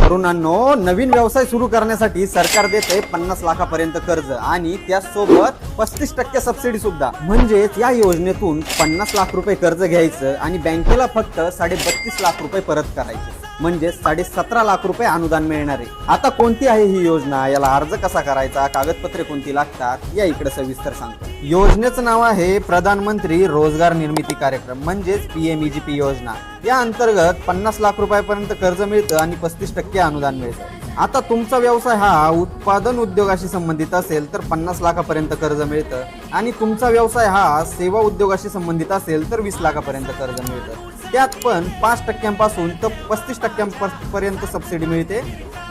तरुणांनो, नवीन व्यवसाय सुरू करण्यासाठी सरकार देते 50 लाखापर्यंत कर्ज आणि त्यासोबत 35% सबसिडी सुद्धा. म्हणजेच या योजनेतून 50 लाख रुपये कर्ज घ्यायचं आणि बँकेला फक्त 32.5 लाख रुपये परत करायचे. म्हणजे 17.5 लाख रुपये अनुदान मिळणार आहे. आता कोणती आहे ही योजना, याला अर्ज कसा करायचा, कागदपत्रे कोणती लागतात, या इकडे सविस्तर सांगतो. योजनेचं नाव आहे प्रधानमंत्री रोजगार निर्मिती कार्यक्रम म्हणजेच PMEGP योजना. या अंतर्गत 50 लाख रुपयापर्यंत कर्ज मिळतं आणि 35% अनुदान मिळतं. आता तुमचा व्यवसाय हा उत्पादन उद्योगाशी संबंधित असेल तर 50 लाखापर्यंत कर्ज मिळतं आणि तुमचा व्यवसाय हा सेवा उद्योगाशी संबंधित असेल तर 20 लाखापर्यंत कर्ज मिळतं. त्यात पण 5% तर 35% सबसिडी मिळते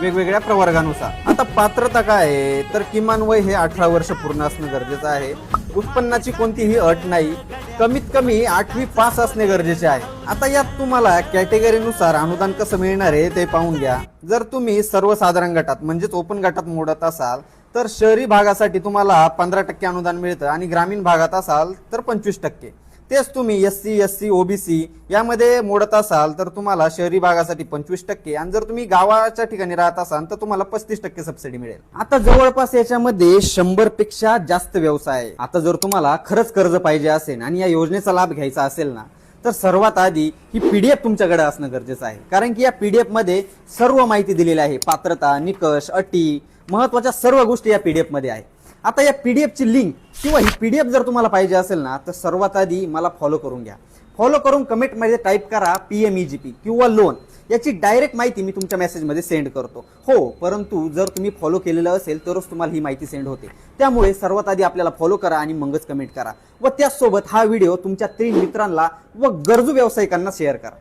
वेगवेगळ्या प्रवर्गानुसार. आता पात्रता काय आहे तर किमान वय हे 18 वर्ष पूर्ण असणं गरजेचं आहे. उत्पन्नाची कोणतीही अट नाही. कमीत कमी 8वी पास असणे गरजेचे आहे. आता यात तुम्हाला कॅटेगरीनुसार अनुदान कसं मिळणार आहे ते पाहून घ्या. जर तुम्ही सर्वसाधारण गटात म्हणजेच ओपन गटात मोडत असाल तर शहरी भागासाठी तुम्हाला 15% अनुदान मिळतं आणि ग्रामीण भागात असाल तर 25%. तेच तुम्ही SC, SC, OBC यामध्ये मोडत असाल तर तुम्हाला शहरी भागासाठी 25% आणि जर तुम्ही गावाच्या ठिकाणी राहत असाल तर तुम्हाला 35% सबसिडी मिळेल. आता जवळपास याच्यामध्ये 100 पेक्षा जास्त व्यवसाय आहे. आता जर तुम्हाला खरंच कर्ज पाहिजे असेल आणि या योजनेचा लाभ घ्यायचा असेल ना तर सर्वात आधी ही PDF तुमच्याकडे असणं गरजेचं आहे. कारण की या PDF मध्ये सर्व माहिती दिलेली आहे. पात्रता, निकष, अटी, महत्वाच्या सर्व गोष्टी या PDF मध्ये आहे. आता या PDF ची लिंक किंवा ही PDF जर तुम्हाला पाहिजे असेल ना तर सर्वात आधी मला फॉलो करून घ्या. फॉलो करून कमेंटमध्ये टाईप करा PMEGP किंवा लोन. याची डायरेक्ट माहिती मी तुमच्या मेसेजमध्ये सेंड करतो. हो, परंतु जर तुम्ही फॉलो केलेलं असेल तरच तुम्हाला ही माहिती सेंड होते. त्यामुळे सर्वात आधी आपल्याला फॉलो करा आणि मगच कमेंट करा व त्याचसोबत हा व्हिडिओ तुमच्या 3 मित्रांना व गरजू व्यावसायिकांना शेअर करा.